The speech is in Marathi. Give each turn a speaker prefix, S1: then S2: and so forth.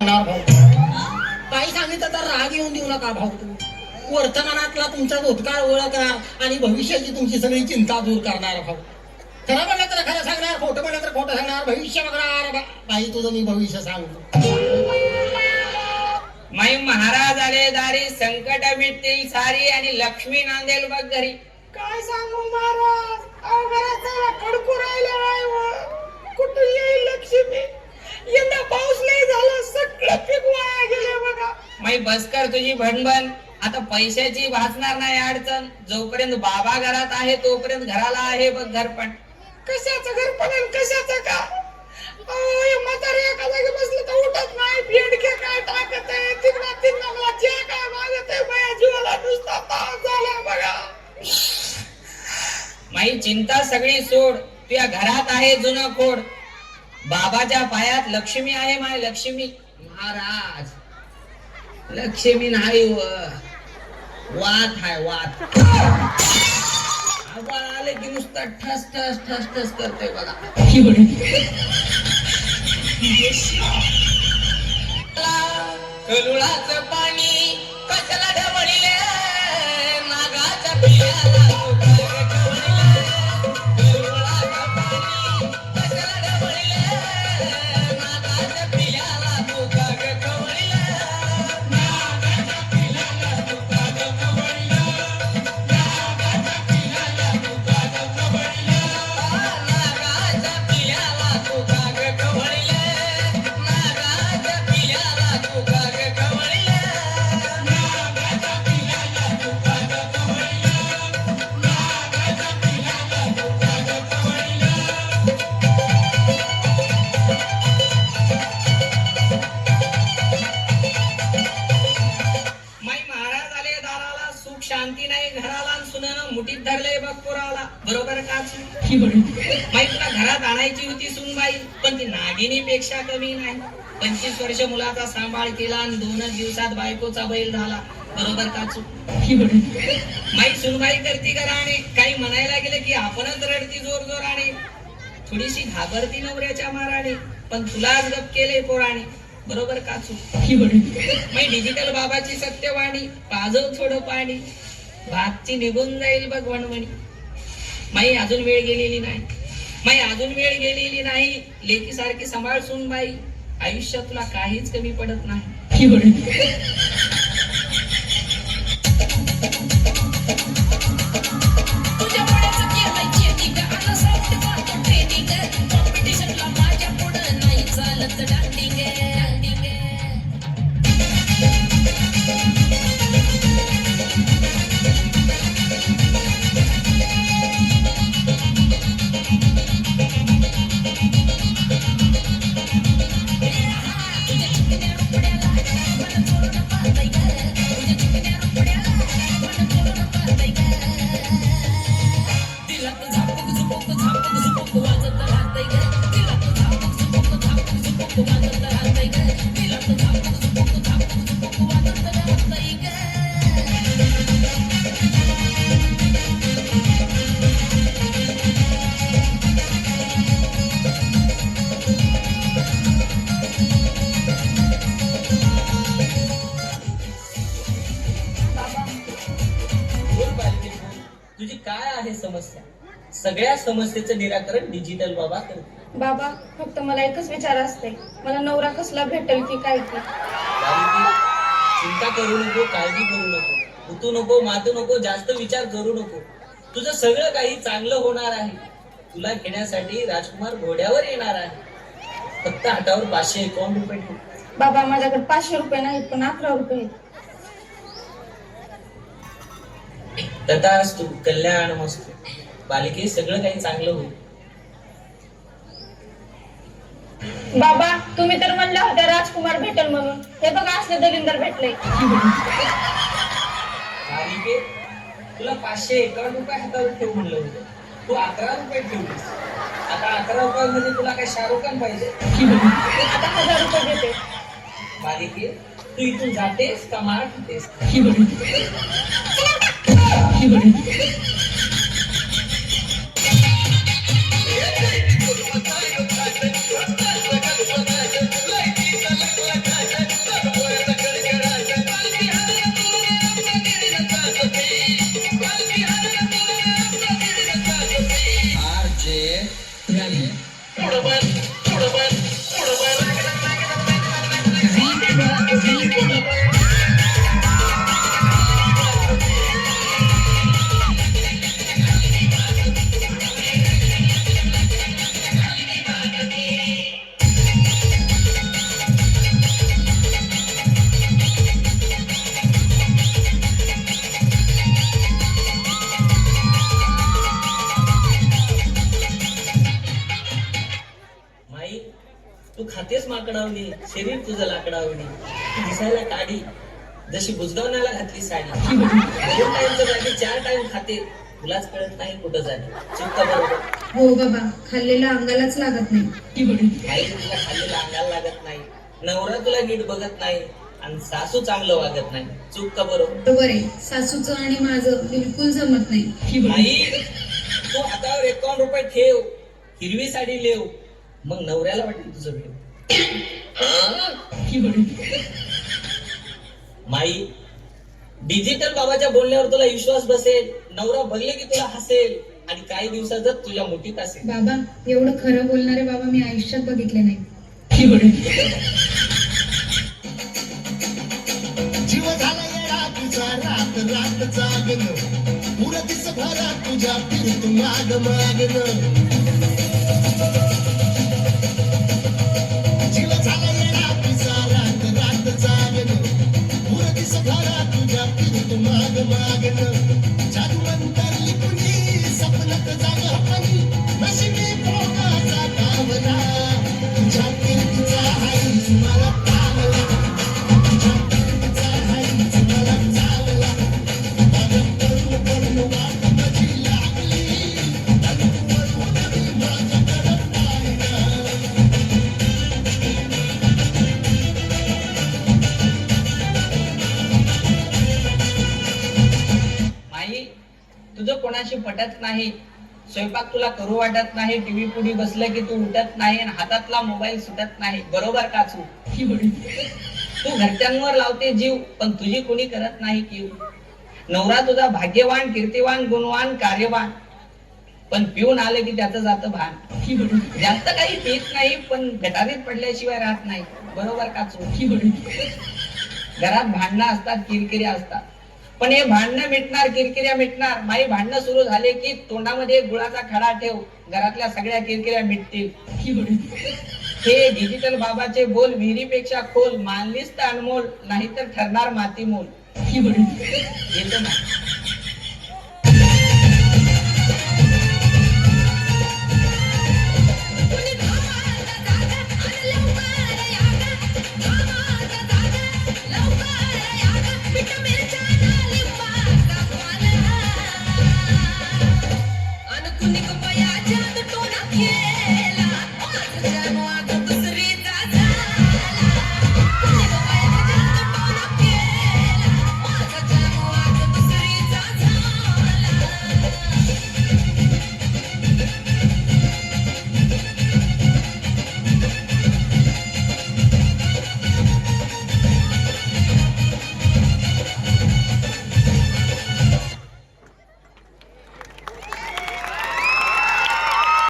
S1: भाऊ. काही सांगितलं तर राग येऊन देऊ नका भाऊ. वर्तमानातला तुमचा भूतकाळ ओळखणार आणि भविष्याची तुमची सगळी चिंता दूर करणार भाऊ. खरं म्हणलं तर खरं सांगणार, खोटं म्हणलं तर खोटं सांगणार, भविष्य बघणार. बाई तुझं मी भविष्य सांगतो.
S2: माई महाराज आले दारी, संकट मिटतील सारी आणि लक्ष्मी नांदेल बघ घरी.
S3: काय सांगू महाराज, घराचा खडकू राहिला नाही. कुठं येईल लक्ष्मी? यंदा पाऊस नाही झाला, सगळं पीक वाया गेले बघा.
S2: माई बस कर तुझी भणभण. आता पैशाची भासणार नाही अडचण. जोपर्यंत बाबा घरात आहे तोपर्यंत घराला आहे बघ घरपण.
S3: कशाचं घर पण आणि कशाचं का? म्हातारे एका जागी बसलं तर उठत नाही. बेडके काय टाकत आहे, तिकडा मला चहा काय मागत आहे. माझ्या जीवाला नुसता ताप झाला बघा.
S2: माई चिंता सगळी सोड, तुझ्या घरात आहे जुनं खोड. बाबाच्या पायात लक्ष्मी आहे माय लक्ष्मी. महाराज लक्ष्मी नाही वात हाय वात. आबा आले की नुसता ठस ठस ठस ठस करतोय बघा. करुळाचं पाणी कशाला ढवळले, नागाच्या पियाला शांती नाही घराला, सुनानं मुठीत धरले बघ पोराला. बरोबर का? माई तुला घरात आणायची होती सुनबाई, पण ती नागिनीपेक्षा कमी नाही. 25 वर्ष मुलाचा सांभाळ केला आणि 2 दिवसात बायकोचा बैल झाला. बरोबर का? माई सुनबाई करती घराने, काही म्हणायला गेले की आपणच रडती जोर जोराने. थोडीशी घाबरती नवऱ्याच्या माराने, पण तुलाच गप केले पोराने. बरोबर का? माई डिजिटल बाबाची सत्यवाणी, पाजव थोडं पाणी, भागची निघून जाईल बघ वणवणी. माई अजून वेळ गेलेली नाही, माई अजून वेळ गेलेली नाही. लेकी सारखी सांभाळ सुन बाई, आयुष्यात तुला काहीच कमी पडत नाही. तुझी काय आहे समस्या? सगळ्या समस्येचं निराकरण डिजिटल बाबा करतो.
S4: बाबा फक्त मला एकच विचार असते, मला नवरा कसला भेटेल की काय की.
S2: चिंता करू नको, काळजी करू नको, उतू नको, मातू नको, जास्त विचार करू नको. तुझं सगळं काही चांगलं होणार आहे. तुला घेण्यासाठी राजकुमार घोड्यावर येणार आहे. फक्त हातावर 551 रुपये ठेव.
S4: बाबा माझ्याकडे 500 रुपये नाहीत, पण 11 रुपये आहेत.
S2: तथास्तु, कल्याण मस्तु. बालिके सगळं काही चांगलं होईल.
S4: बाबा तुम्ही तर म्हणला होता राजकुमार भेटेल म्हणून, हे बघा असले दलिंदर भेटले.
S2: बालिके तुला 551 रुपये हातावर ठेव म्हणलं होतं, तू 11 रुपये ठेवलीस. आता 11 रुपयामध्ये तुला काय शाहरुख खान पाहिजे?
S4: आता 1000 रुपये देते.
S2: बालिके तू इथून जातेस का मार खातेस? लाकडावणी शरीर तुझं लाकडावणी दिसायला काढी जशी बुजगावण्याला घातली साडी 2 टाइमच्या जागी 4 टाइम खाते तुलाच कळत नाही कुठं जाणे चुकता बरोबर
S5: हो बाबा, खाल्लेलं अंगालाच लागत नाही.
S2: आई तुला खाल्लेला अंगाला लागत नाही नवरा तुला नीट बघत नाही आणि सासू चांगलं वागत नाही चूक का बरोबर
S5: बरोबर आहे, सासूचं आणि माझं बिलकुल जमत नाही.
S2: आई तू हातावर 51 रुपये ठेव हिरवी साडी लेव मग नवऱ्याला वाटेल तुझं भेव माई डिजिटल बाबाच्या बोलण्यावर तुला विश्वास बसेल नवरा बघले की तुला हसेल आणि काही दिवसातच तुझ्या मुठीत असेल
S5: बाबा, एवढं खरं बोलणारे बाबा मी आयुष्यात बघितले नाही.
S6: जीव झाला येडा तुझा रात रात जागन पुढं दिस भरा तुझ्या फिरत माग मागन जीव झाला येडा तुझा रात रात जागन पुढं दिस भरा तुझ्या फिरत माग मागन जादू अंतरली कुणी सपनात जागा पाणी नशिबी भोगाचा कावला तुझ्या फिरतीचा हाईच मला पावला
S2: माई तुझं कोणाशी पटत नाही स्वयंपाक तुला करू वाटत नाही टीव्ही पुढे बसलं की तू उठत नाही आणि हातातला मोबाईल सुटत नाही बरोबर का चूक तू घरच्यांवर लावते जीव पण तुझी कोणी करत नाही कीव नवरा तुझा भाग्यवान कीर्तिवान गुणवान कार्यवान पण पिऊन आले की त्याचं जातं भान जास्त काही पीत नाही पण गटारीत पडल्याशिवाय राहत नाही बरोबर का चूक घरात भांडणं असतात किरकिऱ्या असतात पण हे भांडणं मिटणार किरकिऱ्या मिटणार माई भांडणं सुरू झाले की तोंडामध्ये गुळाचा खडा ठेव घरातल्या सगळ्या किरकिऱ्या मिटतील हे डिजिटल बाबाचे बोल विहिरीपेक्षा खोल मानलीस तर अनमोल नाहीतर ठरणार माती मोल येतो ना
S4: कुणी कपयाच्या तो ना खेळला आज जन्म